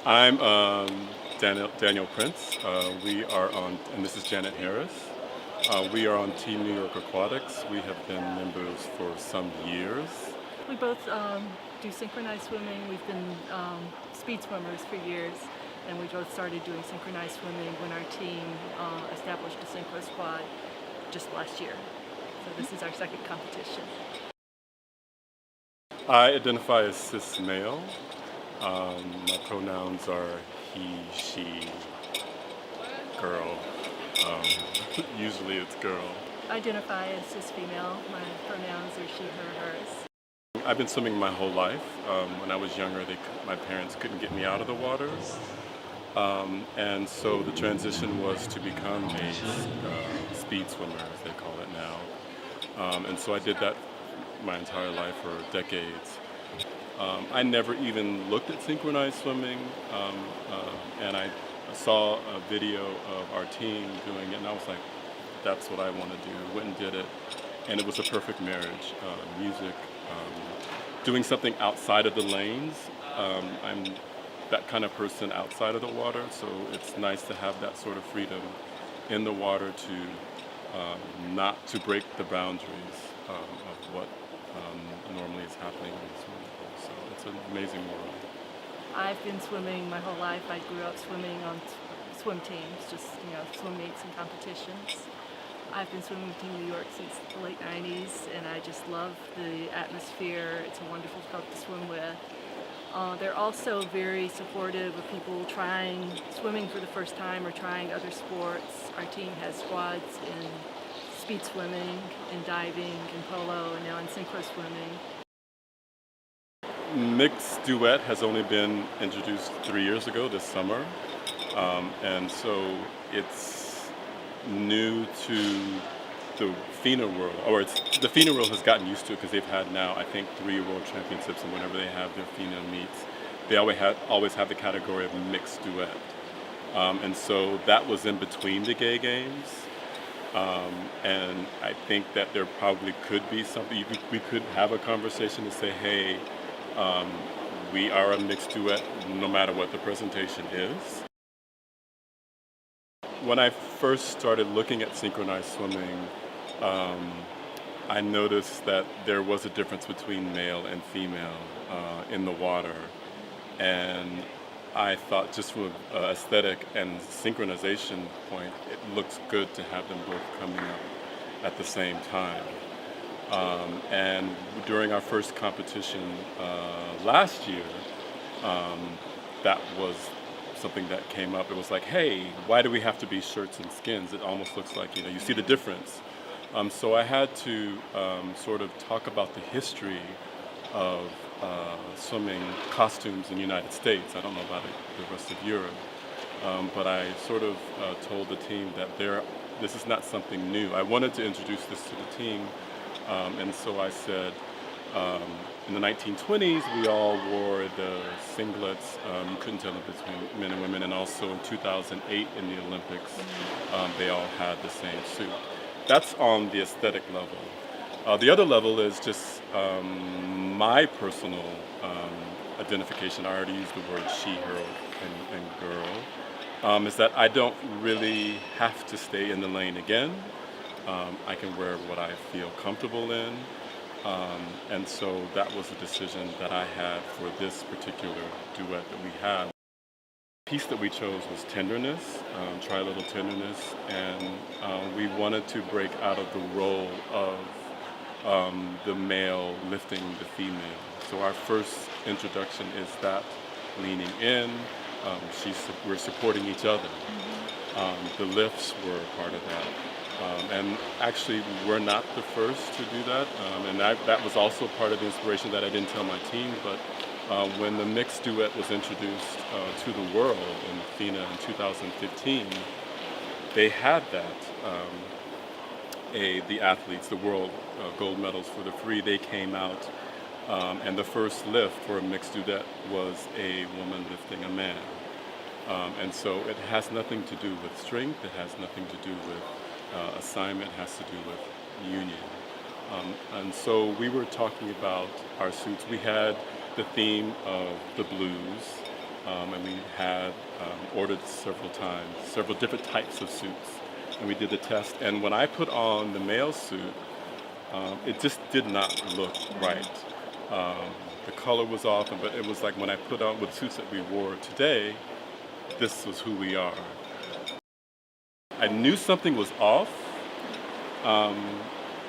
I'm Daniel Prince. We are on, and this is Janet Harris. We are on Team New York Aquatics. We have been members for some years. We both do synchronized swimming. We've been speed swimmers for years, and we both started doing synchronized swimming when our team established a synchro squad just last year. So this is our second competition. I identify as cis male. My pronouns are he, she, girl. Um, Usually it's girl. I identify as cis female. My pronouns are she, her, hers. I've been swimming my whole life. When I was younger, my parents couldn't get me out of the water. And so the transition was to become a speed swimmer, as they call it now. And so I did that my entire life for decades. I never even looked at synchronized swimming, and I saw a video of our team doing it, and I was like, that's what I want to do. Went and did it, and it was a perfect marriage. Music, doing something outside of the lanes. I'm that kind of person outside of the water, so it's nice to have that sort of freedom in the water to not to break the boundaries of what normally is happening in the swimming pool. So it's an amazing world. I've been swimming my whole life. I grew up swimming on swim teams, just swim meets and competitions. I've been swimming with Team New York since the late 90s, and I just love the atmosphere. It's a wonderful club to swim with. They're also very supportive of people trying swimming for the first time or trying other sports. Our team has squads in speed swimming, in diving, in polo, and now in synchro swimming. Mixed duet has only been introduced 3 years ago this summer, and so it's new to the FINA world, or the FINA world has gotten used to it because they've had now, I think, 3 world championships, and whenever they have their FINA meets, they always have the category of mixed duet. And so that was in between the gay games. And I think that there probably could be something, we could have a conversation to say, hey, we are a mixed duet no matter what the presentation is. When I first started looking at synchronized swimming, I noticed that there was a difference between male and female in the water. And I thought, just from an aesthetic and synchronization point, it looks good to have them both coming up at the same time. And during our first competition last year, that was something that came up. It was like, hey, why do we have to be shirts and skins? It almost looks like, you see the difference. So I had to sort of talk about the history of swimming costumes in the United States. I don't know about the rest of Europe, but I sort of told the team that this is not something new. I wanted to introduce this to the team, and so I said, in the 1920s, we all wore the singlets. You couldn't tell them between men and women, and also in 2008 in the Olympics, they all had the same suit. That's on the aesthetic level. The other level is just my personal identification. I already used the word she, her, and girl. Is that I don't really have to stay in the lane again. I can wear what I feel comfortable in. And so that was a decision that I had for this particular duet that we had. The piece that we chose was tenderness, try a little tenderness, and we wanted to break out of the role of the male lifting the female. So our first introduction is that leaning in, we're supporting each other. The lifts were part of that. And actually, we're not the first to do that, and that was also part of the inspiration that I didn't tell my team, but when the mixed duet was introduced to the world in FINA in 2015, they had that. The athletes, the world gold medals for the free, they came out, and the first lift for a mixed duet was a woman lifting a man. And so it has nothing to do with strength, it has nothing to do with assignment, has to do with union. And so we were talking about our suits. We had the theme of the blues, and we had ordered several times, several different types of suits, and we did the test. And when I put on the male suit, it just did not look right. Um, the color was off, but it was like when I put on with suits that we wore today, this was who we are. I knew something was off, um,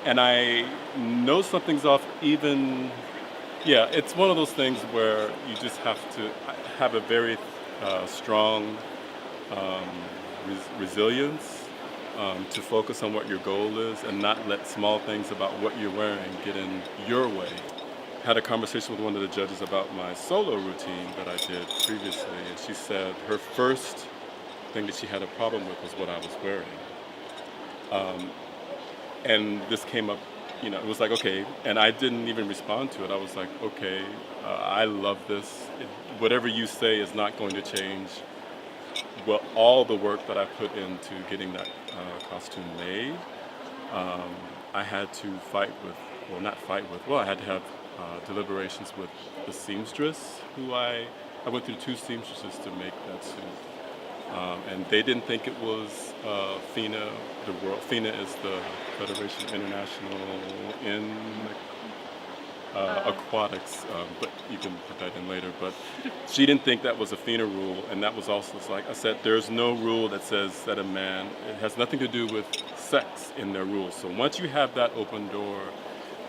and I know something's off even. Yeah, it's one of those things where you just have to have a very strong um, resilience to focus on what your goal is and not let small things about what you're wearing get in your way. Had a conversation with one of the judges about my solo routine that I did previously, and she said her first thing that she had a problem with was what I was wearing. Um, and this came up, it was like, okay, and I didn't even respond to it. I was like, okay, I love this. Whatever you say is not going to change. Well, all the work that I put into getting that costume made, um, I had to not fight with, well, I had to have deliberations with the seamstress I went through two seamstresses to make that suit. And they didn't think it was FINA, the world. FINA is the Federation International in Aquatics, but you can put that in later. But she didn't think that was a FINA rule, and that was also, it's like I said, there's no rule that says that a man, it has nothing to do with sex in their rules. So once you have that open door,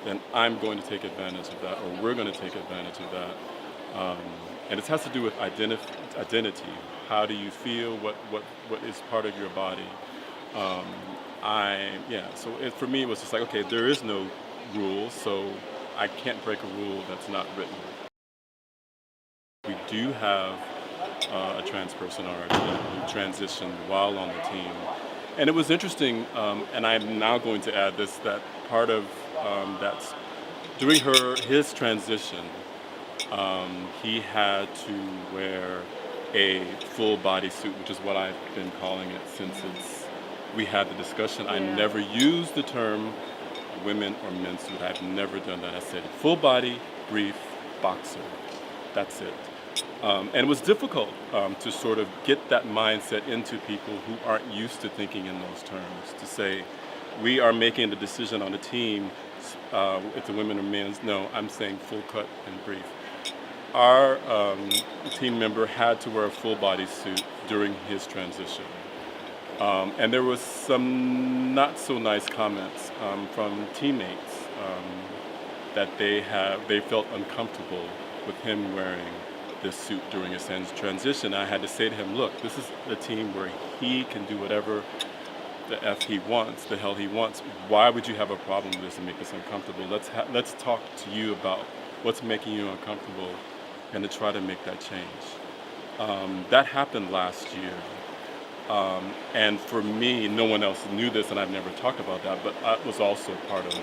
then I'm going to take advantage of that, or we're going to take advantage of that. And it has to do with identity. How do you feel? What is part of your body? So for me, it was just like, okay, there is no rule, so I can't break a rule that's not written. We do have a trans person on our team who transitioned while on the team. And it was interesting, and I'm now going to add this, that part of that's during his transition, he had to wear a full body suit, which is what I've been calling it since we had the discussion. I never used the term women or men's suit. I've never done that. I said full body, brief, boxer. That's it. And it was difficult to sort of get that mindset into people who aren't used to thinking in those terms, to say, we are making the decision on a team, if the women or men's. No, I'm saying full cut and brief. Our team member had to wear a full body suit during his transition. And there was some not so nice comments from teammates that they felt uncomfortable with him wearing this suit during his transition. I had to say to him, look, this is a team where he can do whatever the hell he wants. Why would you have a problem with this and make this uncomfortable? Let's talk to you about what's making you uncomfortable and to try to make that change. That happened last year. And for me, no one else knew this, and I've never talked about that, but I was also part of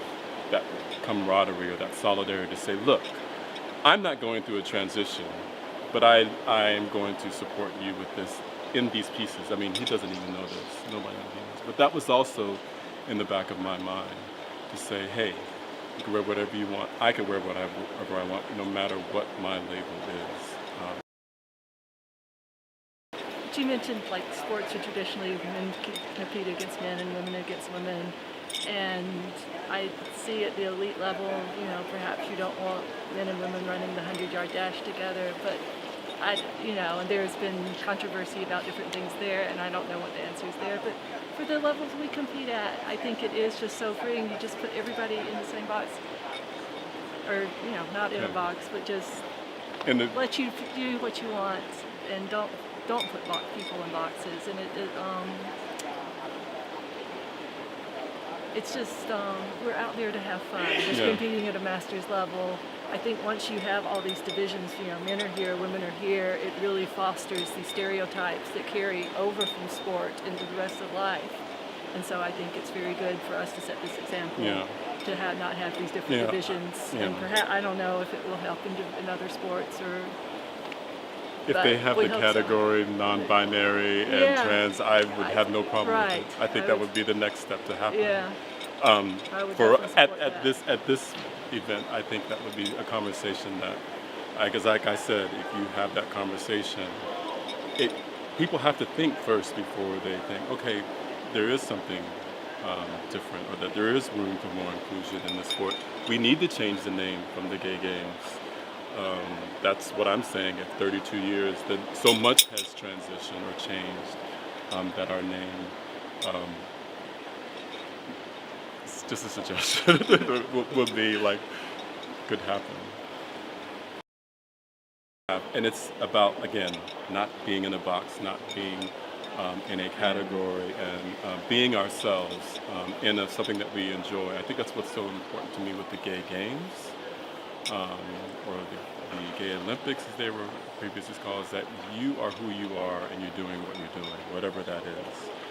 that camaraderie or that solidarity to say, look, I'm not going through a transition, but I am going to support you with this in these pieces. I mean, he doesn't even know this. Nobody knows. But that was also in the back of my mind to say, hey, you can wear whatever you want. I can wear whatever I want, no matter what my label is. You mentioned like sports are traditionally men compete against men and women against women, and I see at the elite level, perhaps you don't want men and women running the 100-yard dash together, but and there's been controversy about different things there, and I don't know what the answer is there, but for the levels we compete at, I think it is just so freeing. You just put everybody in the same box, or not in a box, but just let you do what you want, and don't put people in boxes. And it's just we're out there to have fun. Just competing at a master's level. I think once you have all these divisions, men are here, women are here, it really fosters these stereotypes that carry over from sport into the rest of life. And so I think it's very good for us to set this example, to not have these different divisions. And perhaps, I don't know if it will help in other sports, or if they have the category non-binary and trans, I would have no problem with it. I think that would be the next step to happen. Yeah. At this event, I think that would be a conversation that like I said, if you have that conversation, it people have to think first before they think, okay, there is something different, or that there is room for more inclusion in the sport. We need to change the name from the gay games. That's what I'm saying. At 32 years, that so much has transitioned or changed, that our name, um, it's just a suggestion, would be like, could happen. And it's about, again, not being in a box, not being in a category, and being ourselves in something that we enjoy. I think that's what's so important to me with the gay games, um, or the gay Olympics, as they were previously called, is that you are who you are and you're doing what you're doing, whatever that is.